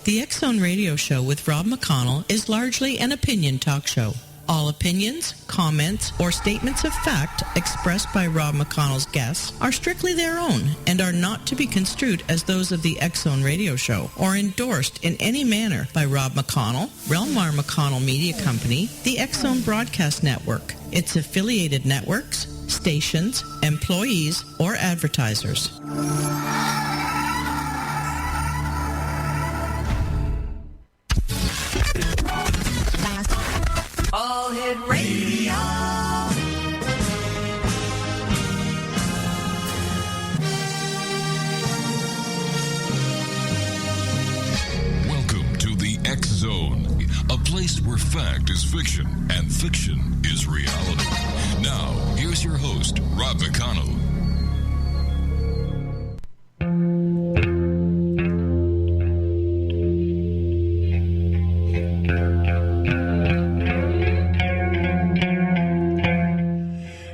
The X-Zone Radio Show with Rob McConnell is largely an opinion talk show. All opinions, comments, or statements of fact expressed by Rob McConnell's guests are strictly their own and are not to be construed as those of the X-Zone Radio Show or endorsed in any manner by Rob McConnell, Relmar McConnell Media Company, the X-Zone Broadcast Network, its affiliated networks, stations, employees, or advertisers. All Hit Radio. Welcome to the X Zone, a place where fact is fiction and fiction is reality. Now, here's your host, Rob McConnell.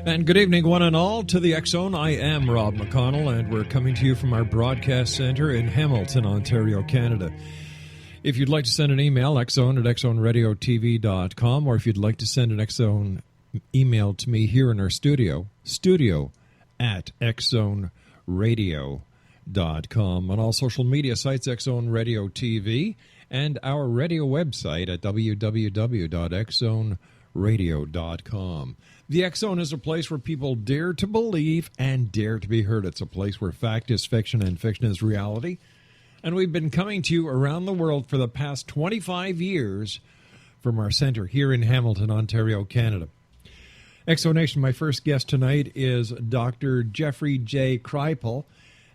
And good evening, one and all, to the X-Zone. I am Rob McConnell, and we're coming to you from our broadcast center in Hamilton, Ontario, Canada. If you'd like to send an email, xzone@xzoneradiotv.com, or if you'd like to send an X-Zone email to me here in our studio@xzoneradio.com. On all social media sites, X-Zone Radio TV, and our radio website at www.xzoneradio.com. The X-Zone is a place where people dare to believe and dare to be heard. It's a place where fact is fiction and fiction is reality. And we've been coming to you around the world for the past 25 years from our center here in Hamilton, Ontario, Canada. Exonation, my first guest tonight is Dr. Jeffrey J. Kripal,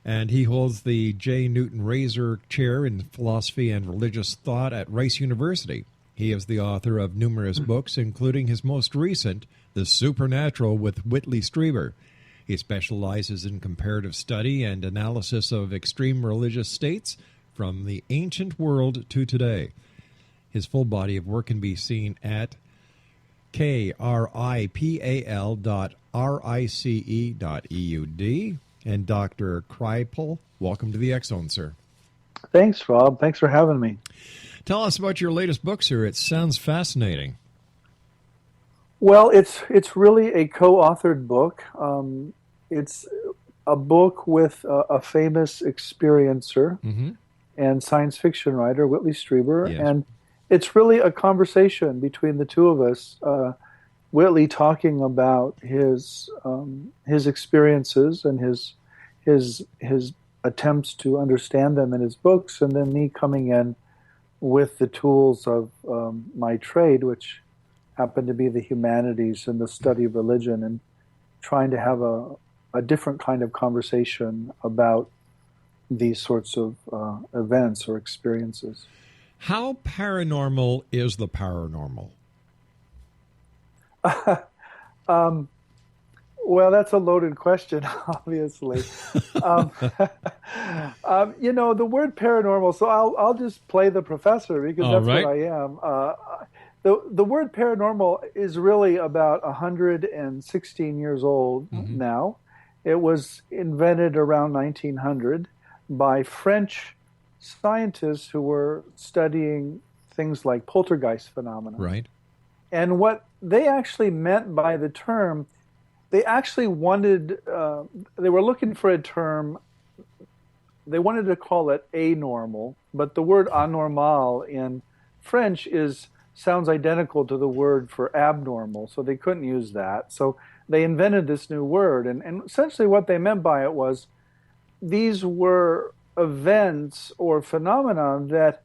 and he holds the J. Newton Razor Chair in Philosophy and Religious Thought at Rice University. He is the author of numerous books, including his most recent, The Supernatural with Whitley Strieber. He specializes in comparative study and analysis of extreme religious states from the ancient world to today. His full body of work can be seen at kripal.rice.edu. And Dr. Kripal, welcome to the X-Zone, sir. Thanks, Rob. Thanks for having me. Tell us about your latest book, sir. It sounds fascinating. Well, it's really a co-authored book. It's a book with a famous experiencer and science fiction writer, Whitley Strieber, Yes. and it's really a conversation between the two of us. Whitley talking about his experiences and his attempts to understand them in his books, and then me coming in with the tools of my trade, which happen to be the humanities and the study of religion, and trying to have a different kind of conversation about these sorts of events or experiences. How paranormal is the paranormal? Well, that's a loaded question, obviously. The word paranormal, so I'll just play the professor because that's what I am. The word paranormal is really about 116 years old now. It was invented around 1900 by French scientists who were studying things like poltergeist phenomena. Right. And what they actually meant by the term, they actually wanted, they were looking for a term, they wanted to call it anormal, but the word anormal in French sounds identical to the word for abnormal, so they couldn't use that. So they invented this new word, and essentially what they meant by it was these were events or phenomena that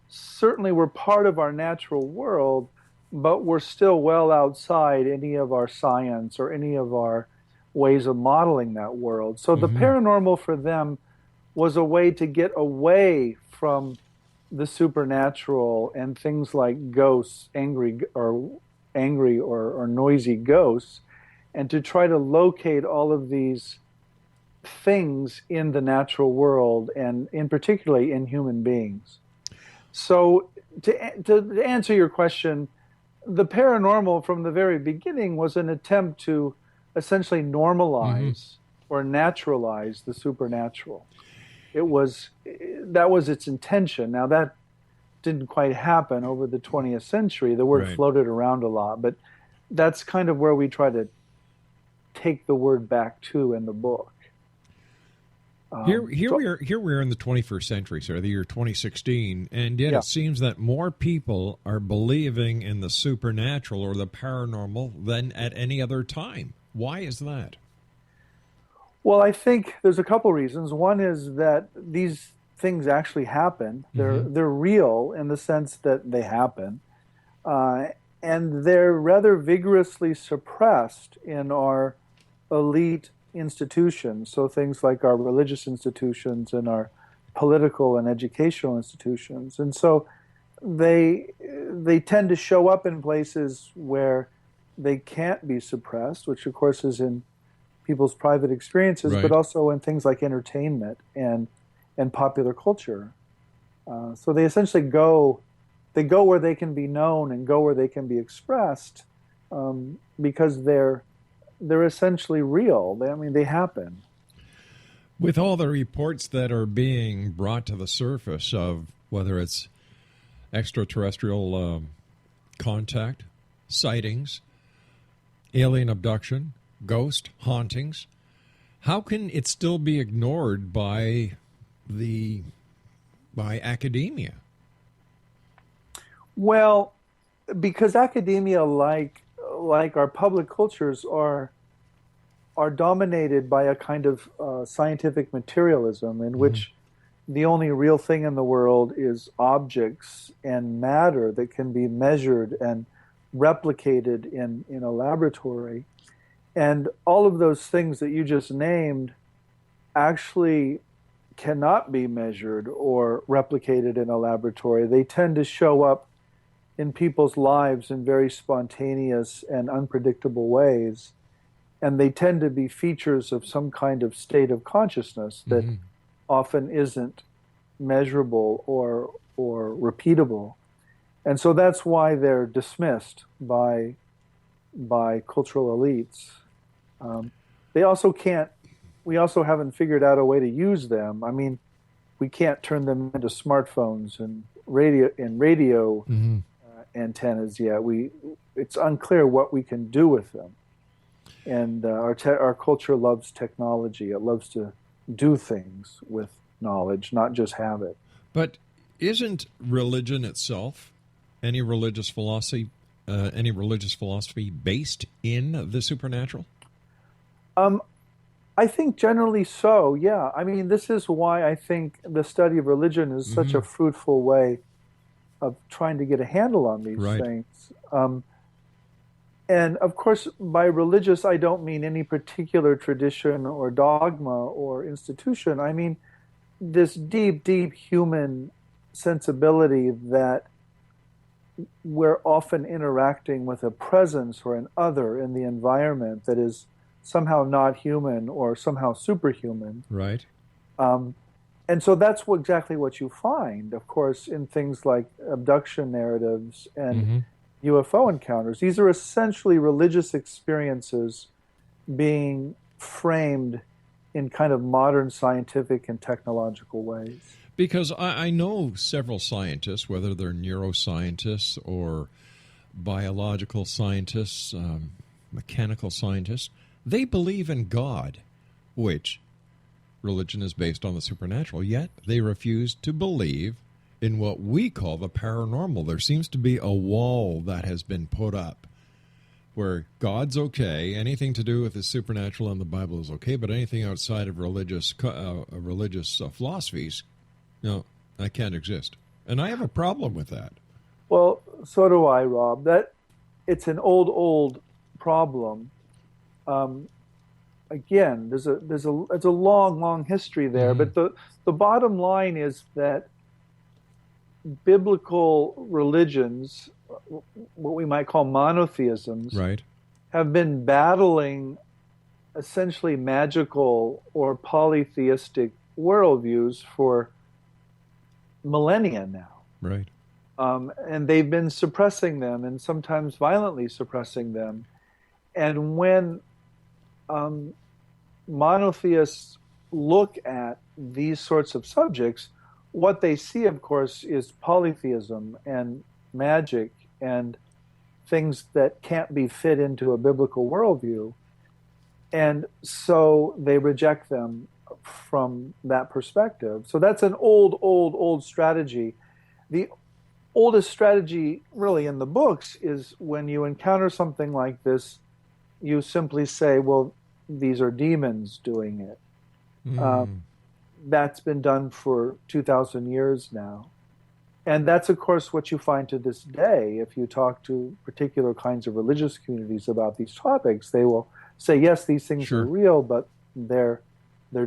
certainly were part of our natural world, but were still well outside any of our science or any of our ways of modeling that world. So the paranormal for them was a way to get away from the supernatural and things like ghosts, angry or noisy ghosts, and to try to locate all of these things in the natural world, and in particularly in human beings. So to answer your question, the paranormal from the very beginning was an attempt to essentially normalize or naturalize the supernatural. That was its intention. Now that didn't quite happen over the 20th century. The word Right. floated around a lot, but that's kind of where we try to take the word back to in the book. Here we are in the 21st century, sir, the year 2016, and yet it seems that more people are believing in the supernatural or the paranormal than at any other time. Why is that? Well, I think there's a couple reasons. One is that these things actually happen. They're real in the sense that they happen, and they're rather vigorously suppressed in our elite institutions. So things like our religious institutions and our political and educational institutions. And so they tend to show up in places where they can't be suppressed, which of course is in people's private experiences, right. but also in things like entertainment and popular culture. So they essentially go where they can be known and go where they can be expressed, because they're essentially real. They happen. With all the reports that are being brought to the surface of whether it's extraterrestrial contact, sightings, alien abduction, ghost hauntings, how can it still be ignored by academia? Well, because academia, like our public cultures, are dominated by a kind of scientific materialism in which the only real thing in the world is objects and matter that can be measured and replicated in a laboratory. And all of those things that you just named actually cannot be measured or replicated in a laboratory. They tend to show up in people's lives in very spontaneous and unpredictable ways. And they tend to be features of some kind of state of consciousness that often isn't measurable or repeatable. And so that's why they're dismissed by cultural elites. We also haven't figured out a way to use them. I mean, we can't turn them into smartphones and radio antennas yet. It's unclear what we can do with them. And our culture loves technology. It loves to do things with knowledge, not just have it. But isn't religion itself, any religious philosophy based in the supernatural? I think generally so, yeah. I mean, this is why I think the study of religion is such a fruitful way of trying to get a handle on these things. And of course, by religious, I don't mean any particular tradition or dogma or institution. I mean this deep, deep human sensibility that we're often interacting with a presence or an other in the environment that is somehow not human or somehow superhuman. Right. And so that's exactly what you find, of course, in things like abduction narratives and UFO encounters. These are essentially religious experiences being framed in kind of modern scientific and technological ways. Because I know several scientists, whether they're neuroscientists or biological scientists, mechanical scientists, they believe in God, which religion is based on the supernatural, yet they refuse to believe in what we call the paranormal. There seems to be a wall that has been put up where God's okay, anything to do with the supernatural and the Bible is okay, but anything outside of religious philosophies, no, that can't exist. And I have a problem with that. Well, so do I, Rob. It's an old problem. Again, there's a long history there, but the bottom line is that biblical religions, what we might call monotheisms, have been battling essentially magical or polytheistic worldviews for millennia now. Right. And they've been suppressing them and sometimes violently suppressing them. And when monotheists look at these sorts of subjects, what they see, of course, is polytheism and magic and things that can't be fit into a biblical worldview. And so they reject them from that perspective. So that's an old strategy. The oldest strategy really in the books is when you encounter something like this, you simply say, well, these are demons doing it. That's been done for 2,000 years now. And that's, of course, what you find to this day. If you talk to particular kinds of religious communities about these topics, they will say, yes, these things are real, but they're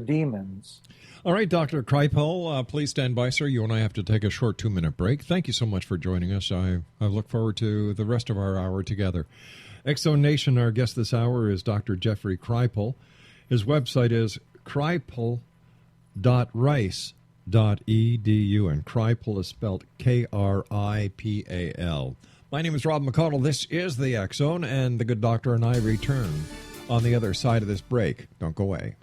demons. All right, Dr. Kripal, please stand by, sir. You and I have to take a short 2-minute break. Thank you so much for joining us. I look forward to the rest of our hour together. X-Zone Nation, our guest this hour is Dr. Jeffrey Kripal. His website is kripal.rice.edu, and Kripal is spelled Kripal. My name is Rob McConnell. This is the X-Zone, and the good doctor and I return on the other side of this break. Don't go away.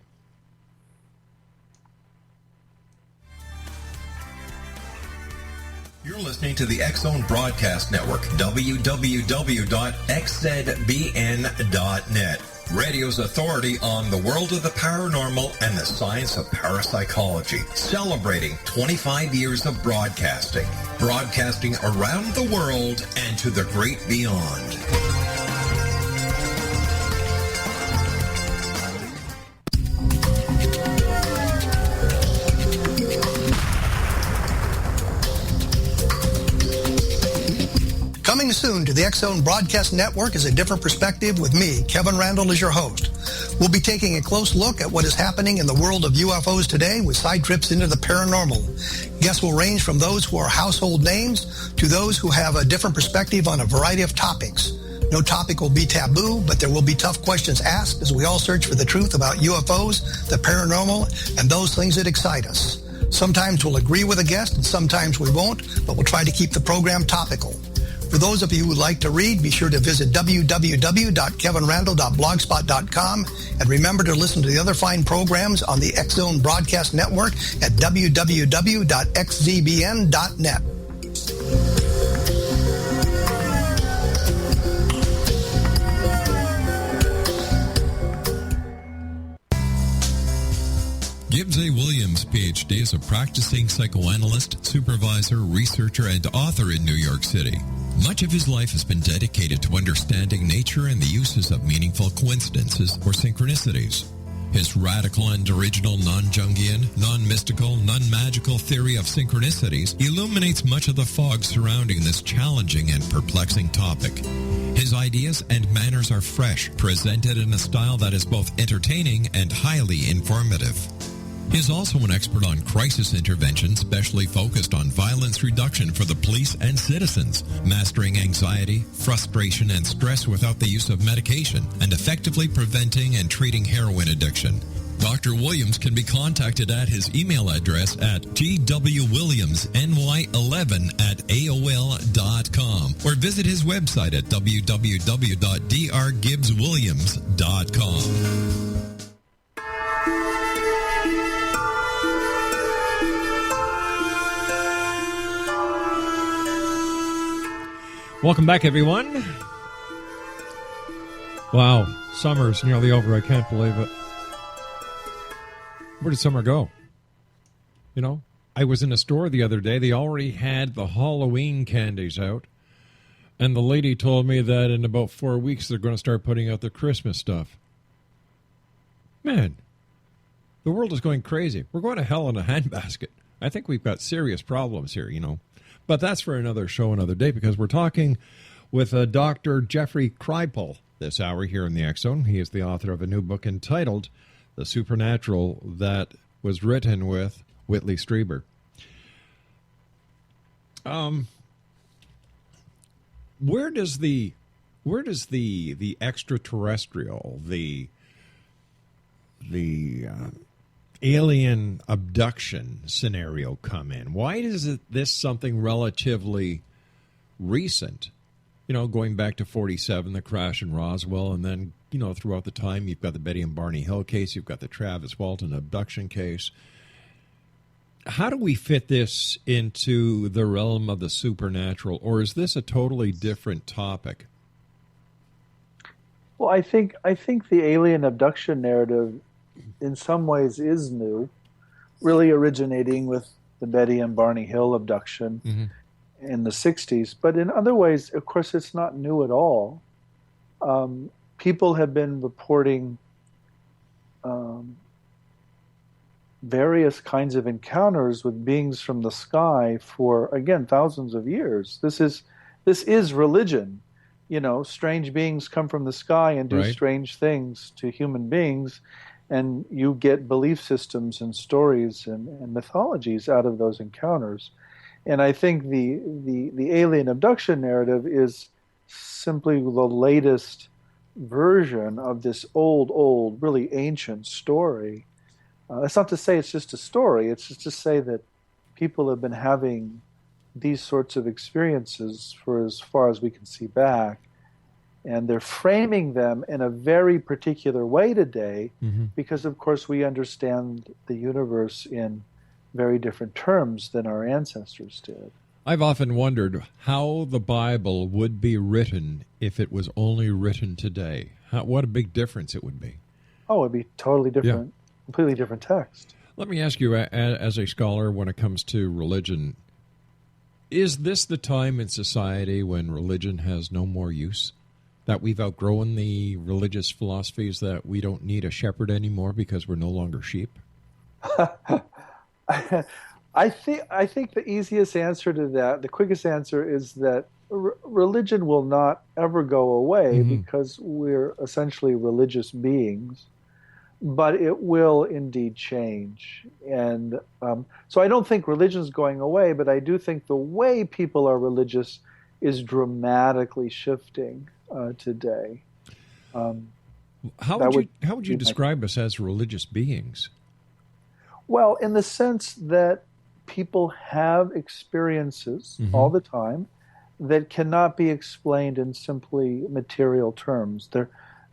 You're listening to the X-Zone Broadcast Network, www.xzbn.net. Radio's authority on the world of the paranormal and the science of parapsychology. Celebrating 25 years of broadcasting. Broadcasting around the world and to the great beyond. Coming soon to the X-Zone Broadcast Network is A Different Perspective with me, Kevin Randall, as your host. We'll be taking a close look at what is happening in the world of UFOs today with side trips into the paranormal. Guests will range from those who are household names to those who have a different perspective on a variety of topics. No topic will be taboo, but there will be tough questions asked as we all search for the truth about UFOs, the paranormal, and those things that excite us. Sometimes we'll agree with a guest and sometimes we won't, but we'll try to keep the program topical. For those of you who would like to read, be sure to visit www.kevinrandall.blogspot.com and remember to listen to the other fine programs on the X-Zone Broadcast Network at www.xzbn.net. Gibbs A. Williams, Ph.D., is a practicing psychoanalyst, supervisor, researcher, and author in New York City. Much of his life has been dedicated to understanding nature and the uses of meaningful coincidences or synchronicities. His radical and original non-Jungian, non-mystical, non-magical theory of synchronicities illuminates much of the fog surrounding this challenging and perplexing topic. His ideas and manners are fresh, presented in a style that is both entertaining and highly informative. He is also an expert on crisis intervention, specially focused on violence reduction for the police and citizens, mastering anxiety, frustration, and stress without the use of medication, and effectively preventing and treating heroin addiction. Dr. Williams can be contacted at his email address at gwwilliamsny11@aol.com or visit his website at www.drgibbswilliams.com. Welcome back, everyone. Wow, summer's nearly over. I can't believe it. Where did summer go? You know, I was in a store the other day. They already had the Halloween candies out. And the lady told me that in about 4 weeks they're going to start putting out the Christmas stuff. Man, the world is going crazy. We're going to hell in a handbasket. I think we've got serious problems here, you know. But that's for another show, another day, because we're talking with Dr. Jeffrey Kripal this hour here in the X-Zone. He is the author of a new book entitled The Supernatural that was written with Whitley Strieber. Where does the extraterrestrial, the alien abduction scenario come in? Why is this something relatively recent? You know, going back to 47, the crash in Roswell, and then, you know, throughout the time, you've got the Betty and Barney Hill case, you've got the Travis Walton abduction case. How do we fit this into the realm of the supernatural, or is this a totally different topic? Well, I think the alien abduction narrative, in some ways, is new, really originating with the Betty and Barney Hill abduction in the 60s. But in other ways, of course, it's not new at all. People have been reporting various kinds of encounters with beings from the sky for, again, thousands of years. This is religion. Strange beings come from the sky and do strange things to human beings, and you get belief systems and stories and mythologies out of those encounters. And I think the alien abduction narrative is simply the latest version of this old, really ancient story. That's not to say it's just a story. It's just to say that people have been having these sorts of experiences for as far as we can see back. And they're framing them in a very particular way today because, of course, we understand the universe in very different terms than our ancestors did. I've often wondered how the Bible would be written if it was only written today. What a big difference it would be. Oh, it'd be totally different, completely different text. Let me ask you, as a scholar, when it comes to religion, is this the time in society when religion has no more use? That we've outgrown the religious philosophies, that we don't need a shepherd anymore because we're no longer sheep? I think the easiest answer to that, the quickest answer, is that religion will not ever go away because we're essentially religious beings, but it will indeed change. And so I don't think religion's going away, but I do think the way people are religious is dramatically shifting today. How would you describe us as religious beings? Well, in the sense that people have experiences all the time that cannot be explained in simply material terms.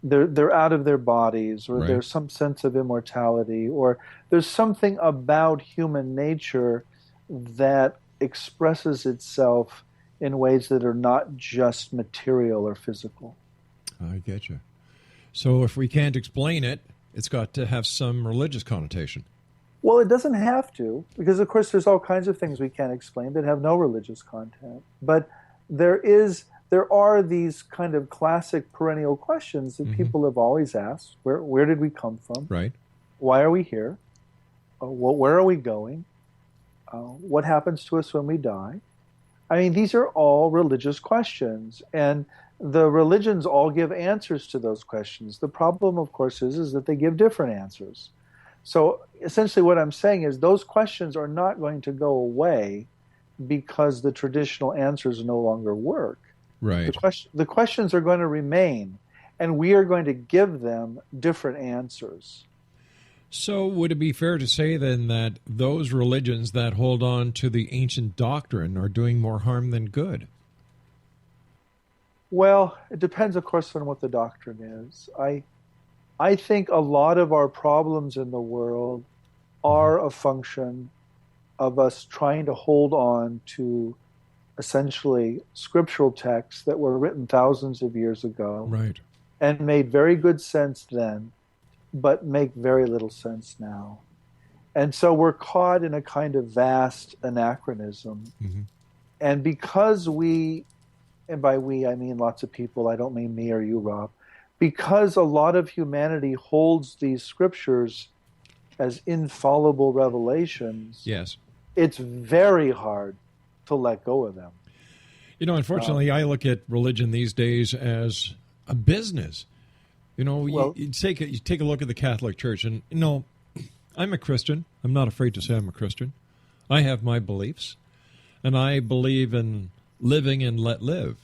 They're out of their bodies, or there's some sense of immortality, or there's something about human nature that expresses itself in ways that are not just material or physical. I get you. So if we can't explain it, it's got to have some religious connotation. Well, it doesn't have to, because of course there's all kinds of things we can't explain that have no religious content. But there are these kind of classic perennial questions that people have always asked. Where did we come from? Right. Why are we here? Where are we going? What happens to us when we die? I mean, these are all religious questions, and the religions all give answers to those questions. The problem, of course, is that they give different answers. So essentially what I'm saying is those questions are not going to go away because the traditional answers no longer work. Right. The questions are going to remain, and we are going to give them different answers. So would it be fair to say then that those religions that hold on to the ancient doctrine are doing more harm than good? Well, it depends, of course, on what the doctrine is. I think a lot of our problems in the world are a function of us trying to hold on to essentially scriptural texts that were written thousands of years ago and made very good sense then, but make very little sense now. And so we're caught in a kind of vast anachronism. And because we, and by we I mean lots of people, I don't mean me or you, Rob, because a lot of humanity holds these scriptures as infallible revelations, it's very hard to let go of them. You know, unfortunately, I look at religion these days as a business. You know, you take a look at the Catholic Church, and, you know, I'm a Christian. I'm not afraid to say I'm a Christian. I have my beliefs, and I believe in living and let live.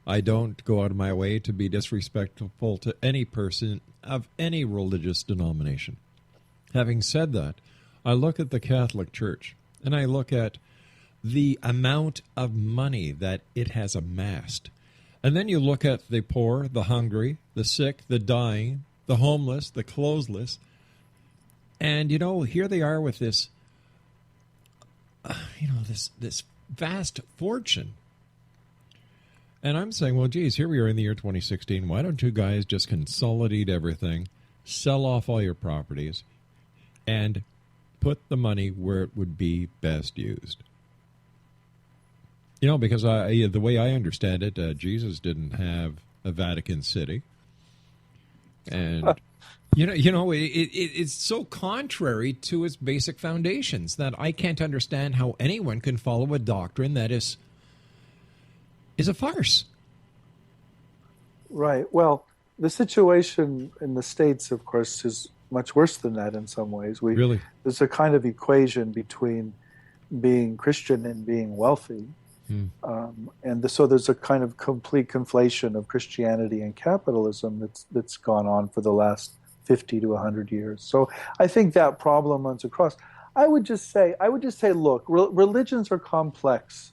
I don't go out of my way to be disrespectful to any person of any religious denomination. Having said that, I look at the Catholic Church, and I look at the amount of money that it has amassed. And then you look at the poor, the hungry, the sick, the dying, the homeless, the clothesless. And, you know, here they are with this this vast fortune. And I'm saying, well, geez, here we are in the year 2016. Why don't you guys just consolidate everything, sell off all your properties, and put the money where it would be best used? Because the way I understand it, Jesus didn't have a Vatican City. And, it's so contrary to its basic foundations that I can't understand how anyone can follow a doctrine that is a farce. Right. Well, the situation in the States, of course, is much worse than that in some ways. Really? There's a kind of equation between being Christian and being wealthy. So there's a kind of complete conflation of Christianity and capitalism that's gone on for the last 50 to 100 years. So I think that problem runs across. I would just say, look, religions are complex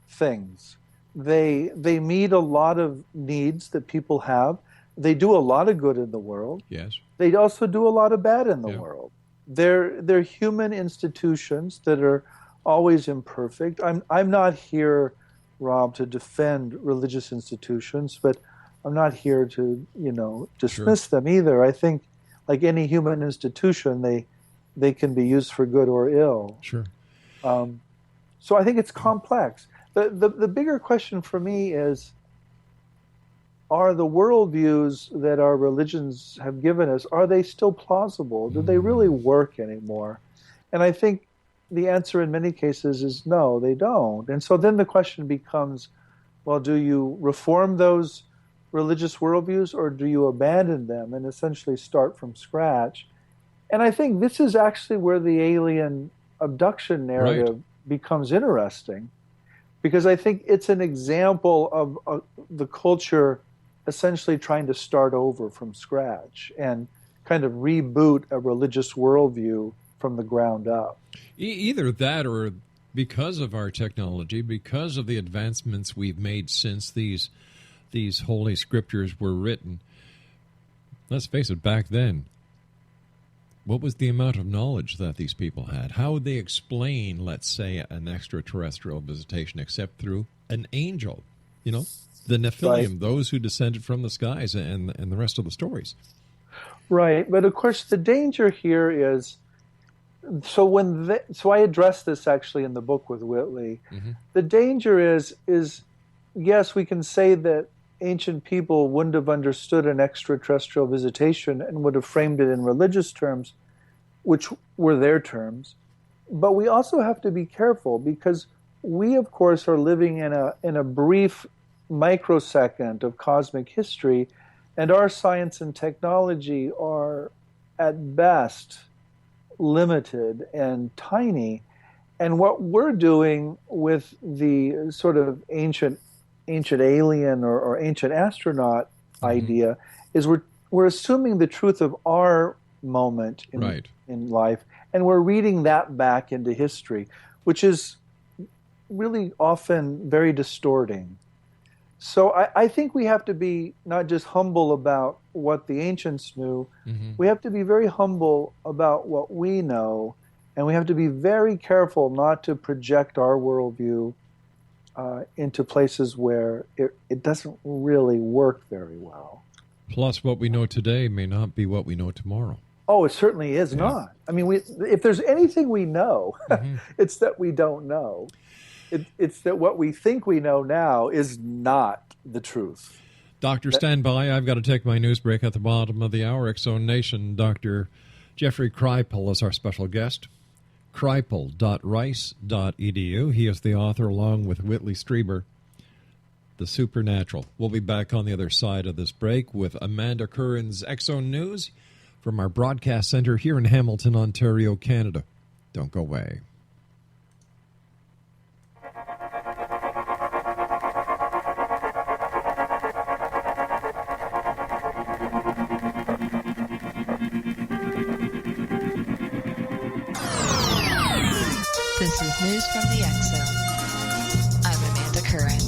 things. They meet a lot of needs that people have. They do a lot of good in the world. Yes. They also do a lot of bad in the world. They're human institutions that are always imperfect. I'm not here, Rob, to defend religious institutions, but I'm not here to dismiss them either. I think, like any human institution, they can be used for good or ill. Sure. So I think it's complex. The bigger question for me is, are the worldviews that our religions have given us, are they still plausible? Do they really work anymore? And I think the answer in many cases is no, they don't. And so then the question becomes, well, do you reform those religious worldviews or do you abandon them and essentially start from scratch? And I think this is actually where the alien abduction narrative becomes interesting, because I think it's an example of the culture essentially trying to start over from scratch and kind of reboot a religious worldview from the ground up. Either that, or because of our technology, because of the advancements we've made since these holy scriptures were written. Let's face it, back then, what was the amount of knowledge that these people had? How would they explain, let's say, an extraterrestrial visitation except through an angel? The Nephilim, those who descended from the skies, and the rest of the stories. Right, but of course the danger here is, so I address this actually in the book with Whitley. Mm-hmm. The danger is yes, we can say that ancient people wouldn't have understood an extraterrestrial visitation and would have framed it in religious terms, which were their terms. But we also have to be careful, because we, of course, are living in a brief microsecond of cosmic history, and our science and technology are at best limited and tiny. And what we're doing with the sort of ancient alien or ancient astronaut idea is we're assuming the truth of our moment in life, and we're reading that back into history, which is really often very distorting. So I think we have to be not just humble about what the ancients knew, we have to be very humble about what we know, and we have to be very careful not to project our worldview into places where it doesn't really work very well. Plus, what we know today may not be what we know tomorrow. Oh, it certainly is not. I mean, if there's anything we know, it's that we don't know. It's that what we think we know now is not the truth. Doctor, stand by. I've got to take my news break at the bottom of the hour. X-Zone Nation, Dr. Jeffrey Kripal is our special guest. Kripal.rice.edu. He is the author, along with Whitley Strieber, The Supernatural. We'll be back on the other side of this break with Amanda Curran's X-Zone News from our broadcast center here in Hamilton, Ontario, Canada. Don't go away. This is News from the X-Zone. I'm Amanda Curran.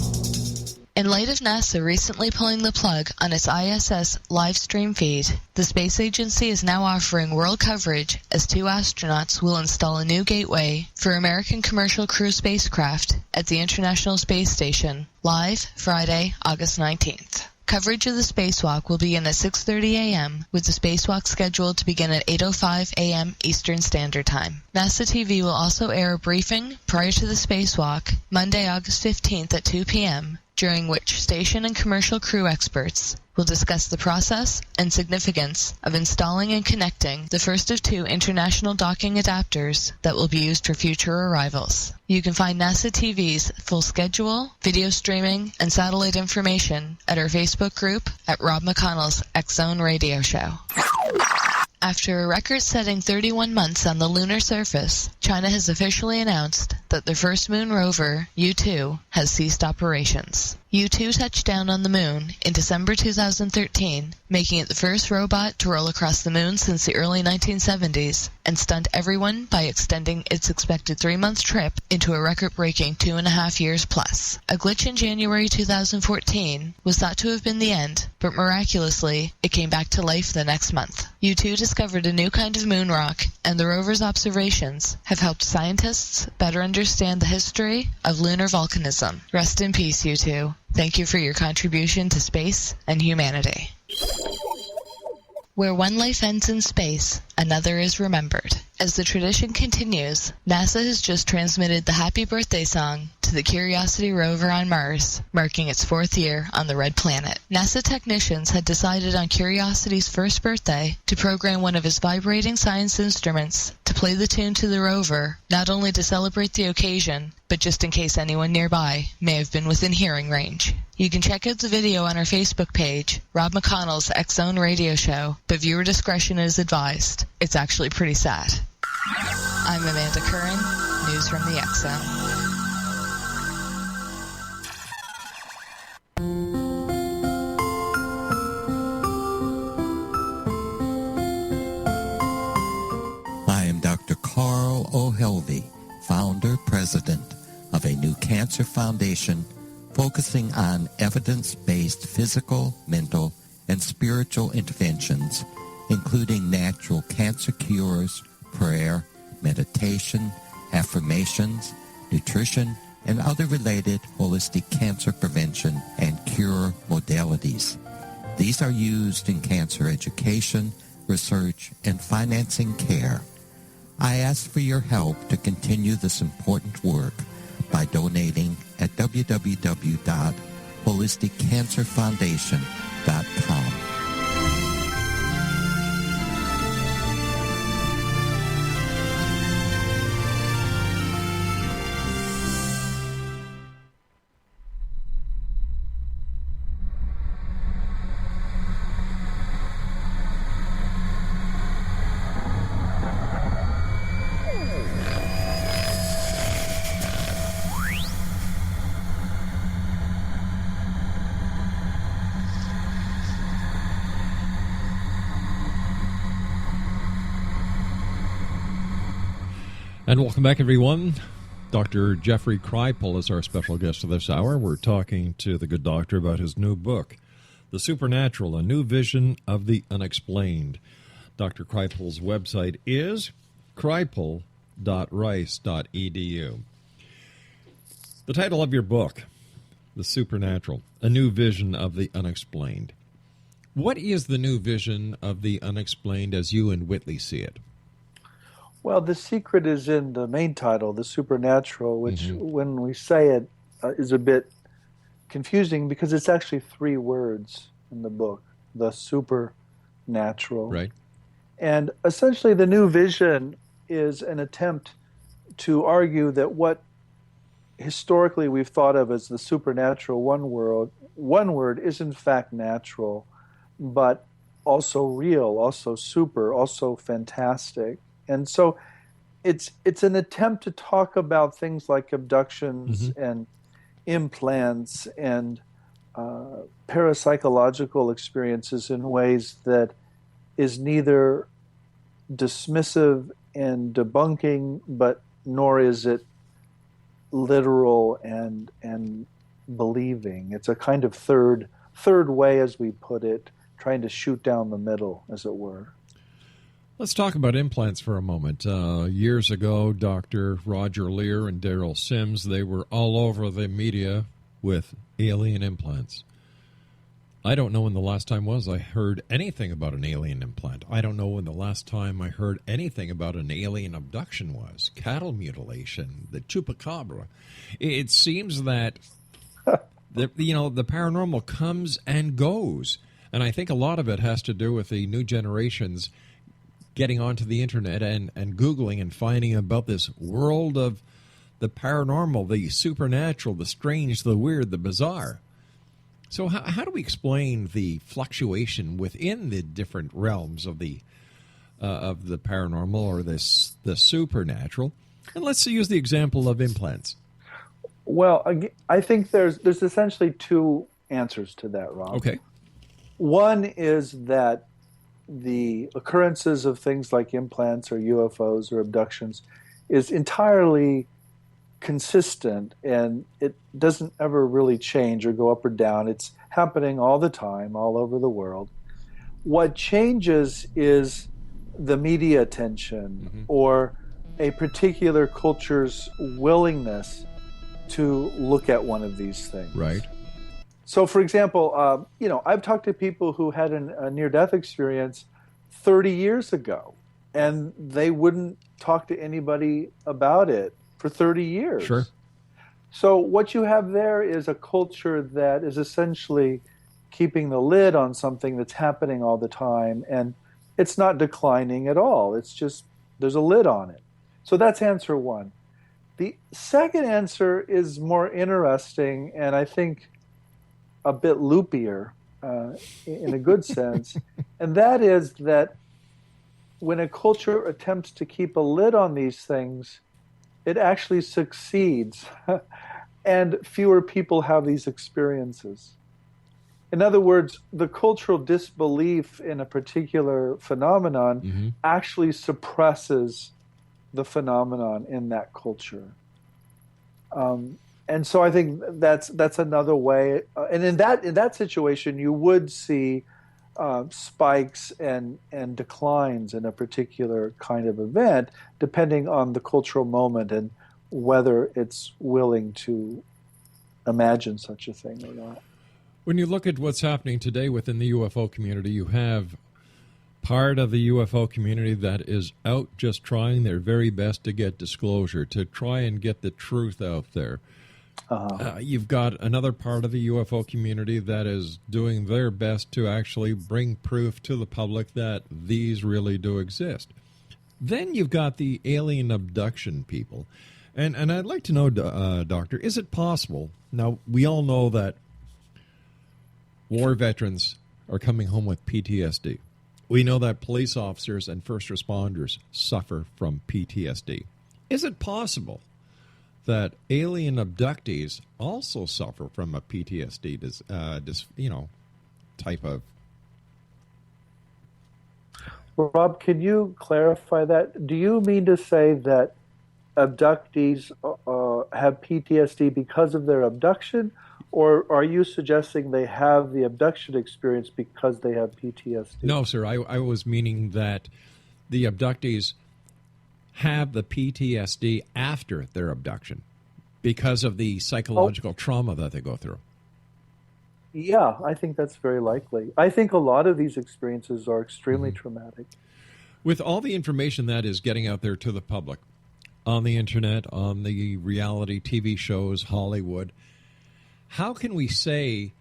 In light of NASA recently pulling the plug on its ISS live stream feed, the space agency is now offering world coverage as 2 astronauts will install a new gateway for American commercial crew spacecraft at the International Space Station, live Friday, August 19th. Coverage of the spacewalk will begin at 6:30 a.m., with the spacewalk scheduled to begin at 8:05 a.m. Eastern Standard Time. NASA TV will also air a briefing prior to the spacewalk, Monday, August 15th at 2 p.m., during which station and commercial crew experts will discuss the process and significance of installing and connecting the first of 2 international docking adapters that will be used for future arrivals. You can find NASA TV's full schedule, video streaming, and satellite information at our Facebook group at Rob McConnell's X-Zone Radio Show. After a record-setting 31 months on the lunar surface, China has officially announced that their first moon rover, U-2, has ceased operations. U-2 touched down on the moon in December 2013, making it the first robot to roll across the moon since the early 1970s, and stunned everyone by extending its expected 3-month trip into a record-breaking 2.5 years plus. A glitch in January 2014 was thought to have been the end, but miraculously, it came back to life the next month. U-2 discovered a new kind of moon rock, and the rover's observations have helped scientists better understand the history of lunar volcanism. Rest in peace, U-2. Thank you for your contribution to space and humanity. Where one life ends in space, another is remembered. As the tradition continues, NASA has just transmitted the happy birthday song to the Curiosity rover on Mars, marking its 4th year on the red planet. NASA technicians had decided on Curiosity's first birthday to program one of its vibrating science instruments to play the tune to the rover, not only to celebrate the occasion, but just in case anyone nearby may have been within hearing range. You can check out the video on our Facebook page, Rob McConnell's X-Zone Radio Show, but viewer discretion is advised. It's actually pretty sad. I'm Amanda Curran, news from the X-Zone. I am Dr. Carl O'Helvey, founder, president of a new cancer foundation focusing on evidence-based physical, mental, and spiritual interventions, including natural cancer cures, prayer, meditation, affirmations, nutrition, and other related holistic cancer prevention and cure modalities. These are used in cancer education, research, and financing care. I ask for your help to continue this important work by donating at www.holisticcancerfoundation.com. And welcome back, everyone. Dr. Jeffrey Kripal is our special guest of this hour. We're talking to the good doctor about his new book, The Supernatural, A New Vision of the Unexplained. Dr. Kripal's website is kripal.rice.edu. The title of your book, The Supernatural, A New Vision of the Unexplained. What is the new vision of the unexplained as you and Whitley see it? Well, the secret is in the main title, The Supernatural, which when we say it is a bit confusing because it's actually 3 words in the book, the supernatural. Right. And essentially the new vision is an attempt to argue that what historically we've thought of as the supernatural one word is in fact natural, but also real, also super, also fantastic. And so it's an attempt to talk about things like abductions and implants and parapsychological experiences in ways that is neither dismissive and debunking, but nor is it literal and believing. It's a kind of third way, as we put it, trying to shoot down the middle, as it were. Let's talk about implants for a moment. Years ago, Dr. Roger Lear and Daryl Sims, they were all over the media with alien implants. I don't know when the last time was I heard anything about an alien implant. I don't know when the last time I heard anything about an alien abduction was. Cattle mutilation, the chupacabra. It seems that the paranormal comes and goes. And I think a lot of it has to do with the new generations getting onto the internet and Googling and finding about this world of the paranormal, the supernatural, the strange, the weird, the bizarre. So how do we explain the fluctuation within the different realms of the paranormal or the supernatural? And let's use the example of implants. Well, I think there's essentially two answers to that, Rob. Okay. One is that the occurrences of things like implants or UFOs or abductions is entirely consistent, and it doesn't ever really change or go up or down. It's happening all the time, all over the world. What changes is the media attention or a particular culture's willingness to look at one of these things. Right. So, for example, I've talked to people who had a near-death experience 30 years ago, and they wouldn't talk to anybody about it for 30 years. Sure. So what you have there is a culture that is essentially keeping the lid on something that's happening all the time, and it's not declining at all. It's just there's a lid on it. So that's answer one. The second answer is more interesting, and I think a bit loopier in a good sense, and that is that when a culture attempts to keep a lid on these things, it actually succeeds, and fewer people have these experiences. In other words, the cultural disbelief in a particular phenomenon actually suppresses the phenomenon in that culture. And so I think that's another way. And in that situation, you would see spikes and declines in a particular kind of event, depending on the cultural moment and whether it's willing to imagine such a thing or not. When you look at what's happening today within the UFO community, you have part of the UFO community that is out just trying their very best to get disclosure, to try and get the truth out there. You've got another part of the UFO community that is doing their best to actually bring proof to the public that these really do exist. Then you've got the alien abduction people. And I'd like to know, Doctor, is it possible? Now, we all know that war veterans are coming home with PTSD. We know that police officers and first responders suffer from PTSD. Is it possible that alien abductees also suffer from a PTSD type of... Rob, can you clarify that? Do you mean to say that abductees have PTSD because of their abduction, or are you suggesting they have the abduction experience because they have PTSD? No, sir. I was meaning that the abductees have the PTSD after their abduction because of the psychological trauma that they go through. Yeah, I think that's very likely. I think a lot of these experiences are extremely traumatic. With all the information that is getting out there to the public, on the internet, on the reality TV shows, Hollywood, how can we say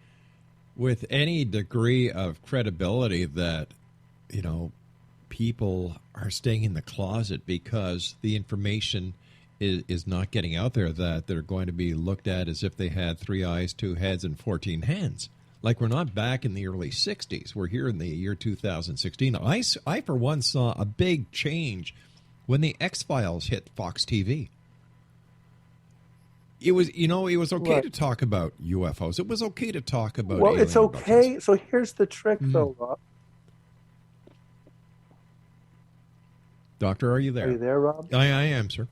with any degree of credibility that, people are staying in the closet because the information is not getting out there, that they're going to be looked at as if they had 3 eyes, 2 heads, and 14 hands? Like, we're not back in the early 60s. We're here in the year 2016. I for one, saw a big change when the X-Files hit Fox TV. It was, it was okay to talk about UFOs. It was okay to talk about alien it's okay. abductions. So here's the trick, though, Rob. Doctor, are you there? Are you there, Rob? I am, sir.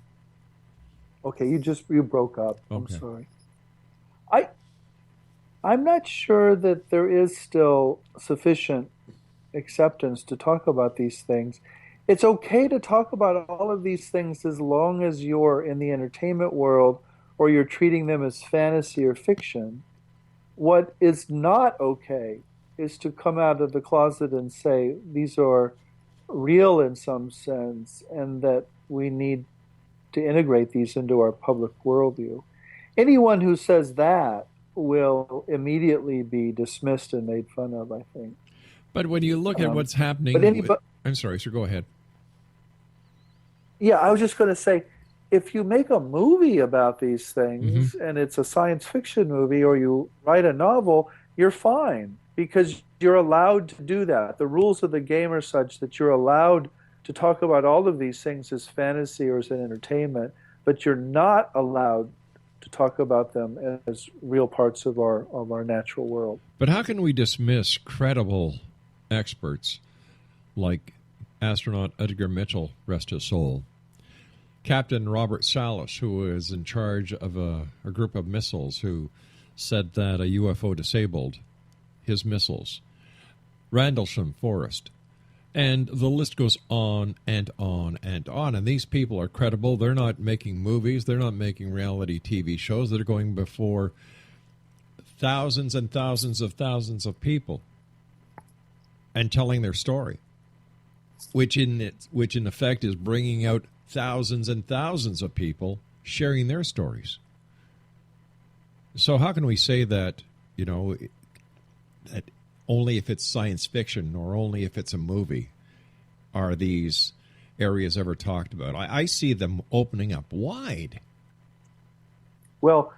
Okay, you broke up. Okay. I'm sorry. I'm not sure that there is still sufficient acceptance to talk about these things. It's okay to talk about all of these things as long as you're in the entertainment world or you're treating them as fantasy or fiction. What is not okay is to come out of the closet and say these are real in some sense and that we need to integrate these into our public worldview. Anyone who says that will immediately be dismissed and made fun of, I think. But when you look at what's happening... I'm sorry, sir, go ahead. Yeah, I was just going to say, if you make a movie about these things and it's a science fiction movie or you write a novel, you're fine because you're allowed to do that. The rules of the game are such that you're allowed to talk about all of these things as fantasy or as an entertainment, but you're not allowed to talk about them as real parts of our natural world. But how can we dismiss credible experts like astronaut Edgar Mitchell, rest his soul, Captain Robert Salas, who is in charge of a group of missiles who said that a UFO disabled his missiles, Rendlesham Forest, and the list goes on and on and on. And these people are credible. They're not making movies. They're not making reality TV shows. They're going before thousands and thousands of people and telling their story, which in effect is bringing out thousands and thousands of people sharing their stories. So how can we say that, that only if it's science fiction or only if it's a movie are these areas ever talked about? I see them opening up wide. Well,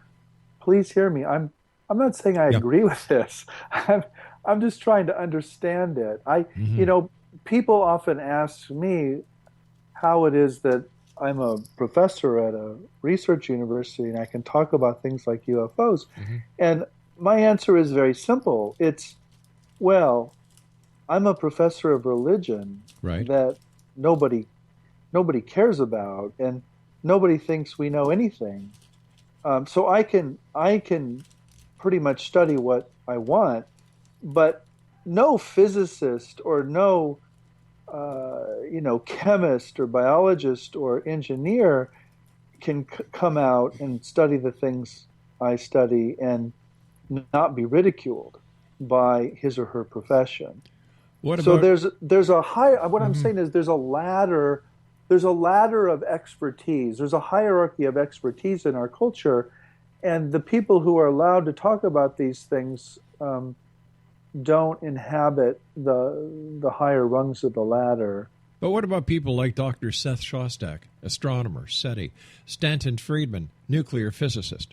please hear me. I'm not saying I agree with this. I'm just trying to understand it. People often ask me how it is that I'm a professor at a research university and I can talk about things like UFOs. And my answer is very simple. It's, well, I'm a professor of religion that nobody cares about and nobody thinks we know anything. So I can pretty much study what I want, but no physicist or no chemist or biologist or engineer can come out and study the things I study and not be ridiculed by his or her profession. So there's a high. What I'm saying is there's a ladder. There's a ladder of expertise. There's a hierarchy of expertise in our culture, and the people who are allowed to talk about these things don't inhabit the higher rungs of the ladder. But what about people like Dr. Seth Shostak, astronomer, SETI, Stanton Friedman, nuclear physicist?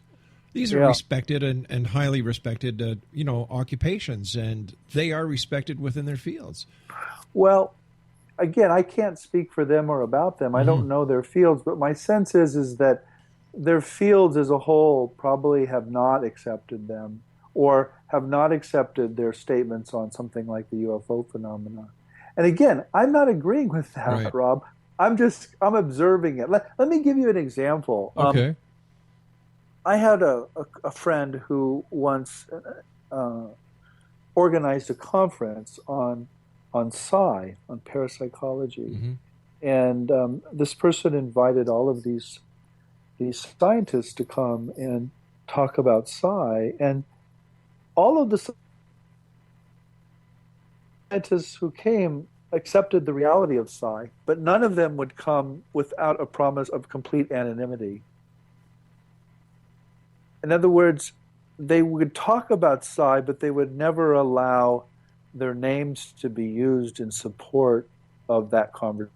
These are respected and highly respected, occupations, and they are respected within their fields. Well, again, I can't speak for them or about them. I don't know their fields, but my sense is that their fields as a whole probably have not accepted them or have not accepted their statements on something like the UFO phenomenon. And again, I'm not agreeing with that, Rob. I'm observing it. Let me give you an example. Okay. I had a friend who once organized a conference on psi, on parapsychology, and this person invited all of these scientists to come and talk about psi, and all of the scientists who came accepted the reality of psi, but none of them would come without a promise of complete anonymity. In other words, they would talk about psi, but they would never allow their names to be used in support of that conversation.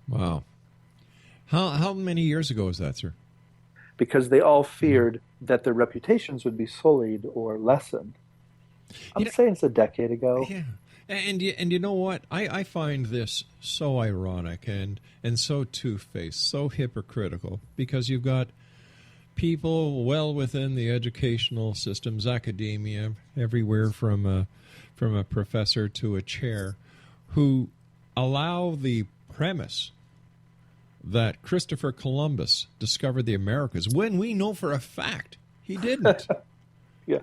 Wow. How many years ago was that, sir? Because they all feared that their reputations would be sullied or lessened. I'm saying it's a decade ago. Yeah. And you know what? I find this so ironic and so two-faced, so hypocritical, because you've got people well within the educational systems, academia, everywhere from a professor to a chair, who allow the premise that Christopher Columbus discovered the Americas, when we know for a fact He didn't. Yeah.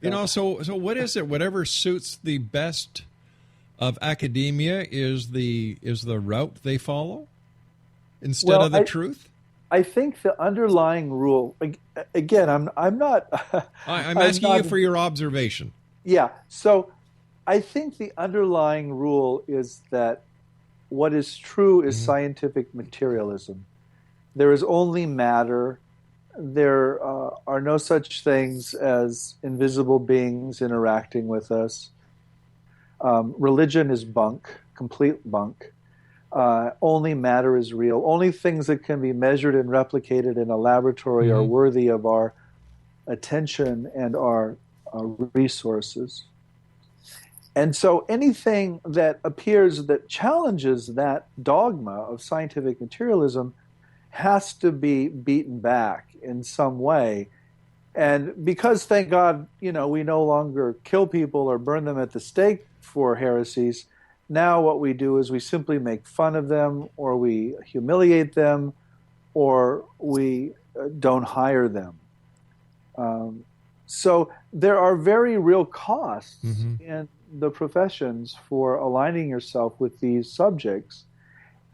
You know, so what is it? Whatever suits the best of academia is the route they follow instead of the truth? I think the underlying rule, again, I'm not... I'm asking you for your observation. Yeah. So I think the underlying rule is that what is true is scientific materialism. There is only matter. There are no such things as invisible beings interacting with us. Religion is bunk, complete bunk. Only matter is real. Only things that can be measured and replicated in a laboratory are worthy of our attention and our resources. And so anything that appears that challenges that dogma of scientific materialism has to be beaten back in some way. And because, thank God, we no longer kill people or burn them at the stake for heresies, now what we do is we simply make fun of them, or we humiliate them, or we don't hire them. So there are very real costs in the professions for aligning yourself with these subjects.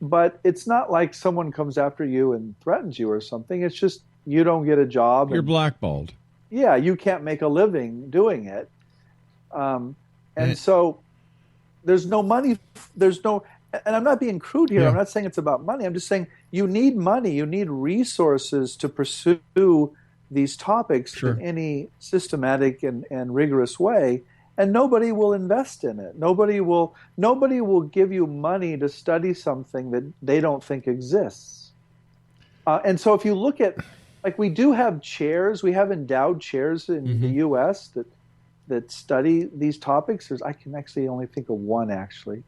But it's not like someone comes after you and threatens you or something. It's just you don't get a job. You're blackballed. Yeah, you can't make a living doing it. And so there's no money. There's no, and I'm not being crude here. I'm not saying it's about money. I'm just saying you need money. You need resources to pursue these topics in any systematic and rigorous way. And nobody will invest in it. Nobody will give you money to study something that they don't think exists. And so if you look at, like, we do have chairs, we have endowed chairs in the U.S. that study these topics. I can actually only think of one, actually.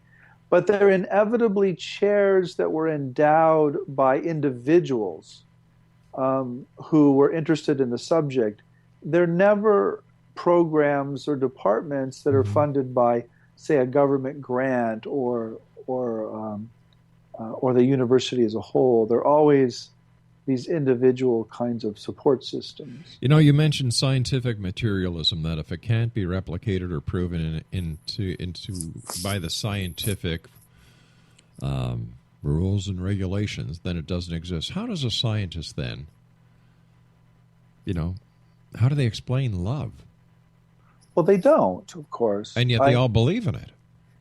But they're inevitably chairs that were endowed by individuals who were interested in the subject. They're never programs or departments that are funded by, say, a government grant or the university as a whole. They're always these individual kinds of support systems. You mentioned scientific materialism, that if it can't be replicated or proven into by the scientific rules and regulations, then it doesn't exist. How does a scientist then, how do they explain love? Well, they don't, of course. And yet they all believe in it.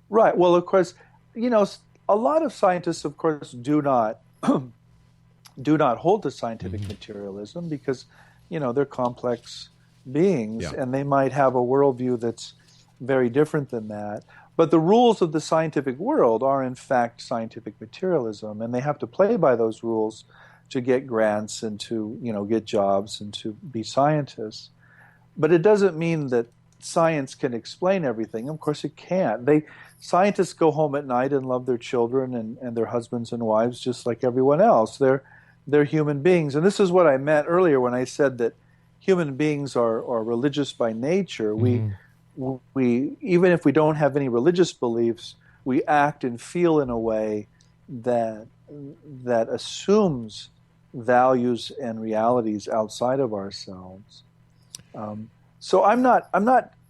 Right. Well, of course, a lot of scientists, of course, do not hold to scientific materialism because, they're complex beings and they might have a worldview that's very different than that. But the rules of the scientific world are, in fact, scientific materialism, and they have to play by those rules to get grants and to, get jobs and to be scientists. But it doesn't mean that science can explain everything. Of course it can't. Scientists go home at night and love their children and their husbands and wives just like everyone else. They're human beings. And this is what I meant earlier when I said that human beings are religious by nature. We even if we don't have any religious beliefs, we act and feel in a way that assumes values and realities outside of ourselves. So I'm not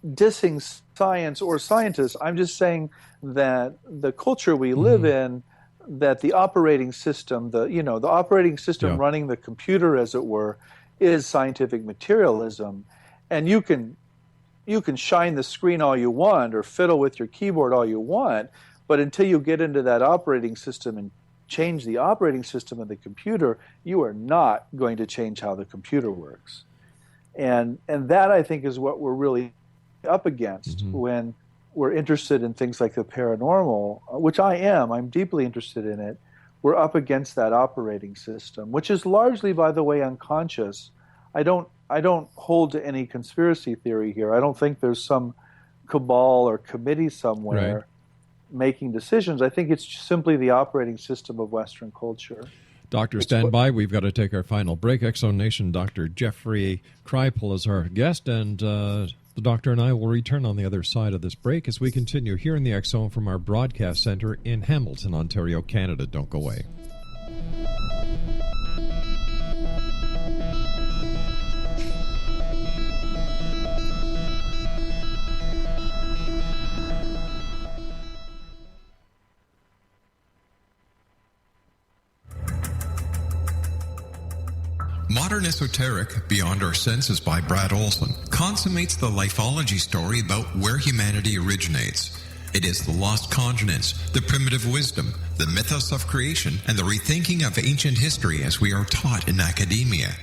dissing science or scientists. I'm just saying that the culture we live in, that the operating system, the operating system running the computer, as it were, is scientific materialism. And you can shine the screen all you want or fiddle with your keyboard all you want, but until you get into that operating system and change the operating system of the computer, you are not going to change how the computer works. And that, I think, is what we're really up against when we're interested in things like the paranormal, which I am. I'm deeply interested in it. We're up against that operating system, which is largely, by the way, unconscious. I don't hold to any conspiracy theory here. I don't think there's some cabal or committee somewhere making decisions. I think it's simply the operating system of Western culture. Doctor, stand by. We've got to take our final break. X-Zone Nation, Dr. Jeffrey Kripal is our guest, and the doctor and I will return on the other side of this break as we continue here in the X-Zone from our broadcast center in Hamilton, Ontario, Canada. Don't go away. Modern Esoteric, Beyond Our Senses by Brad Olson, consummates the lifology story about where humanity originates. It is the lost continents, the primitive wisdom, the mythos of creation, and the rethinking of ancient history as we are taught in academia.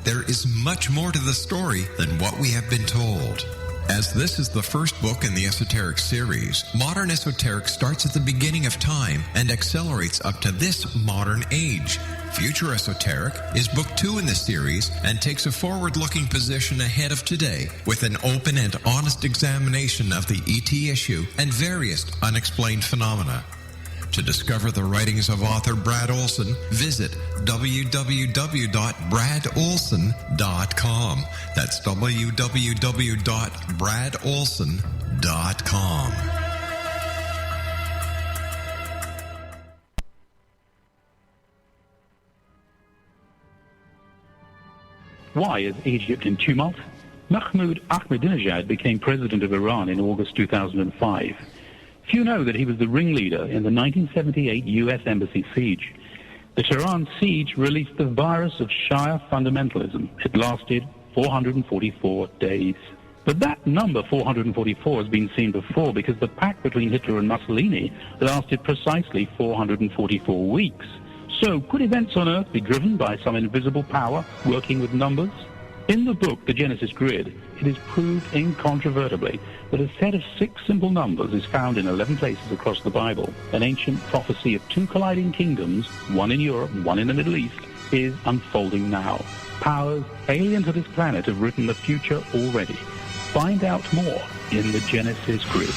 There is much more to the story than what we have been told. As this is the first book in the Esoteric series, Modern Esoteric starts at the beginning of time and accelerates up to this modern age. Future Esoteric is book 2 in the series and takes a forward-looking position ahead of today with an open and honest examination of the ET issue and various unexplained phenomena. To discover the writings of author Brad Olson, visit www.bradolson.com. That's www.bradolson.com. Why is Egypt in tumult? Mahmoud Ahmadinejad became president of Iran in August 2005. Few know that he was the ringleader in the 1978 U.S. Embassy siege. The Tehran siege released the virus of Shia fundamentalism. It lasted 444 days. But that number, 444, has been seen before because the pact between Hitler and Mussolini lasted precisely 444 weeks. So could events on Earth be driven by some invisible power working with numbers? In the book, The Genesis Grid, it is proved incontrovertibly that a set of 6 simple numbers is found in 11 places across the Bible. An ancient prophecy of 2 colliding kingdoms, one in Europe and one in the Middle East, is unfolding now. Powers alien to this planet have written the future already. Find out more in The Genesis Grid.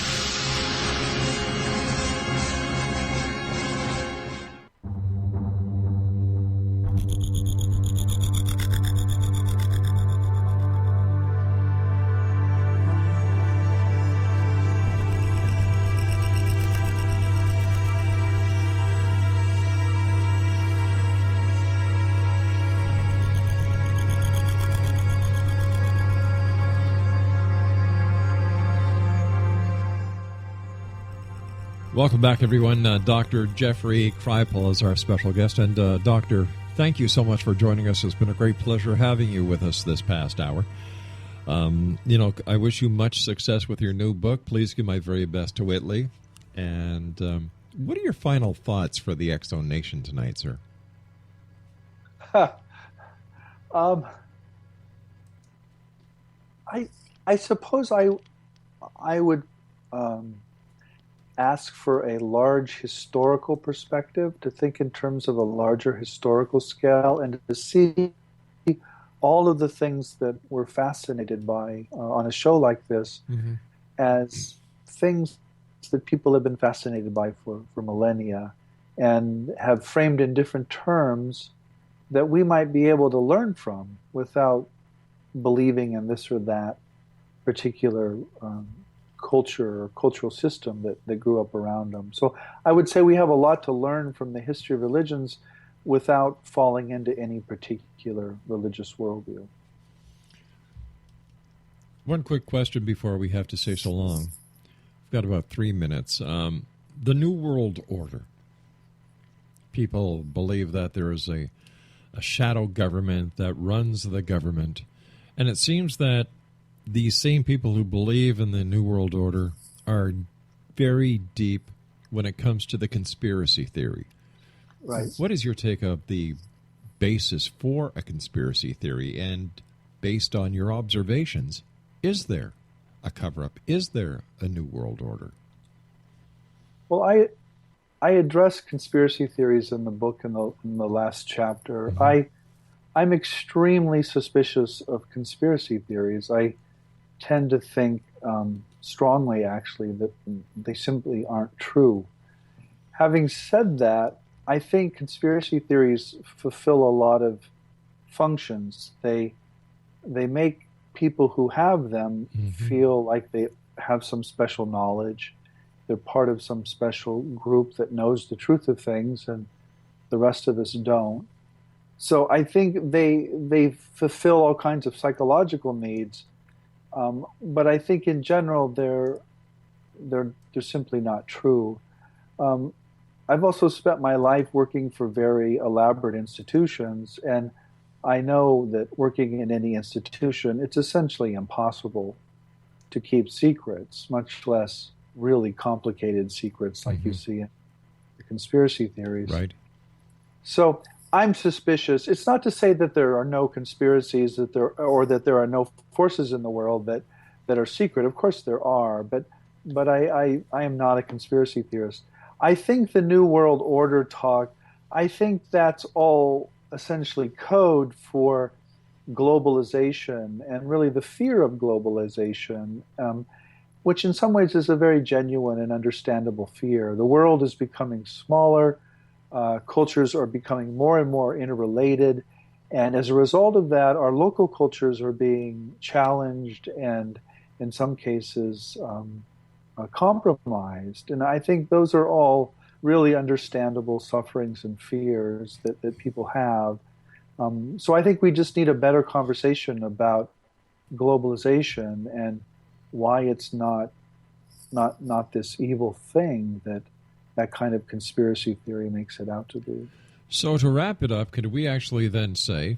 Welcome back, everyone. Dr. Jeffrey Kripal is our special guest. And, Doctor, thank you so much for joining us. It's been a great pleasure having you with us this past hour. I wish you much success with your new book. Please give my very best to Whitley. And what are your final thoughts for the X-Zone Nation tonight, sir? I suppose I would ask for a large historical perspective, to think in terms of a larger historical scale, and to see all of the things that we're fascinated by on a show like this as things that people have been fascinated by for millennia and have framed in different terms that we might be able to learn from without believing in this or that particular culture or cultural system that grew up around them. So I would say we have a lot to learn from the history of religions without falling into any particular religious worldview. One quick question before we have to say so long. We've got about 3 minutes. The New World Order. People believe that there is a shadow government that runs the government. And it seems that these same people who believe in the New World Order are very deep when it comes to the conspiracy theory. Right. What is your take of the basis for a conspiracy theory? And based on your observations, is there a cover-up? Is there a New World Order? Well, I address conspiracy theories in the book in the last chapter. I'm extremely suspicious of conspiracy theories. I tend to think strongly, actually, that they simply aren't true. Having said that, I think conspiracy theories fulfill a lot of functions. They make people who have them feel like they have some special knowledge. They're part of some special group that knows the truth of things, and the rest of us don't. So I think they fulfill all kinds of psychological needs. But I think in general they're simply not true. I've also spent my life working for very elaborate institutions, and I know that working in any institution, it's essentially impossible to keep secrets, much less really complicated secrets like you see in the conspiracy theories. Right. So I'm suspicious. It's not to say that there are no conspiracies, that there are no forces in the world that are secret. Of course there are, but I am not a conspiracy theorist. I think the New World Order talk, I think that's all essentially code for globalization and really the fear of globalization, which in some ways is a very genuine and understandable fear. The world is becoming smaller, cultures are becoming more and more interrelated, and as a result of that, our local cultures are being challenged and in some cases compromised. And I think those are all really understandable sufferings and fears that people have. So I think we just need a better conversation about globalization and why it's not this evil thing that kind of conspiracy theory makes it out to be. So to wrap it up, could we actually then say,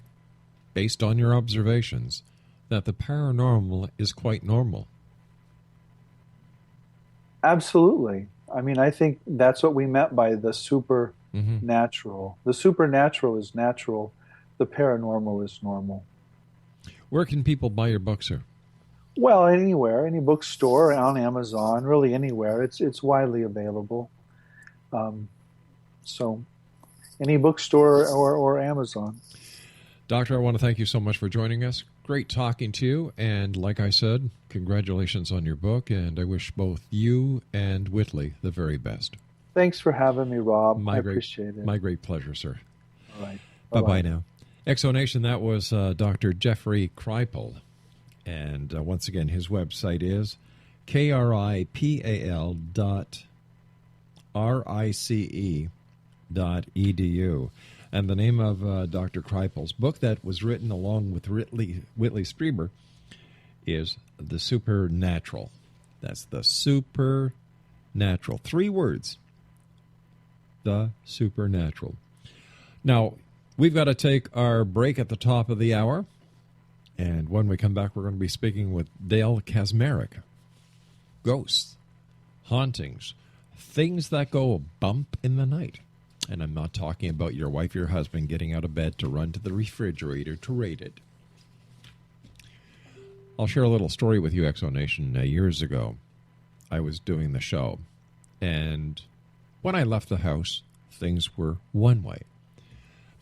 based on your observations, that the paranormal is quite normal? Absolutely. I mean, I think that's what we meant by the supernatural. The supernatural is natural. The paranormal is normal. Where can people buy your book, sir? Well, anywhere, any bookstore, on Amazon, really anywhere. It's widely available. So any bookstore or Amazon. Doctor, I want to thank you so much for joining us. Great talking to you. And like I said, congratulations on your book. And I wish both you and Whitley the very best. Thanks for having me, Rob. I appreciate it. My great pleasure, sir. All right. Bye-bye now. Exonation, that was Dr. Jeffrey Kripal. And once again, his website is kripal.rice.edu. And the name of Dr. Kripal's book that was written along with Whitley Strieber is The Supernatural. That's The Supernatural. 3 words. The Supernatural. Now, we've got to take our break at the top of the hour. And when we come back, we're going to be speaking with Dale Kaczmarek. Ghosts, hauntings, things that go bump in the night. And I'm not talking about your wife or your husband getting out of bed to run to the refrigerator to raid it. I'll share a little story with you, Exonation. Years ago, I was doing the show. And when I left the house, things were one way.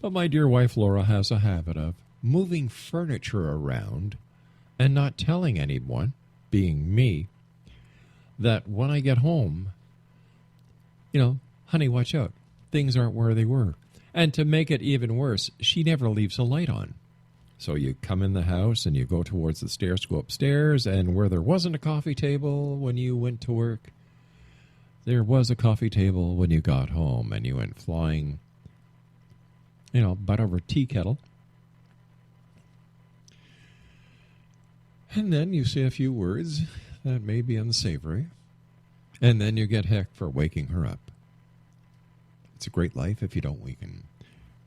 But my dear wife, Laura, has a habit of moving furniture around and not telling anyone, being me, that when I get home, honey, watch out. Things aren't where they were. And to make it even worse, she never leaves a light on. So you come in the house and you go towards the stairs, go upstairs, and where there wasn't a coffee table when you went to work, there was a coffee table when you got home, and you went flying, butt over tea kettle. And then you say a few words that may be unsavory, and then you get hecked for waking her up. It's a great life if you don't weaken.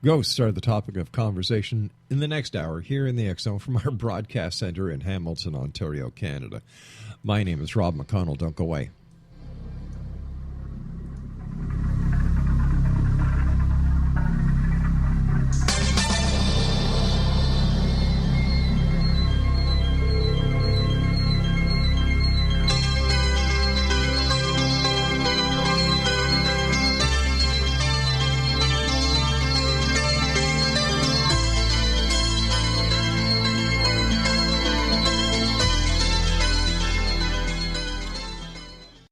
Ghosts are the topic of conversation in the next hour here in the X-Zone from our broadcast center in Hamilton, Ontario, Canada. My name is Rob McConnell. Don't go away.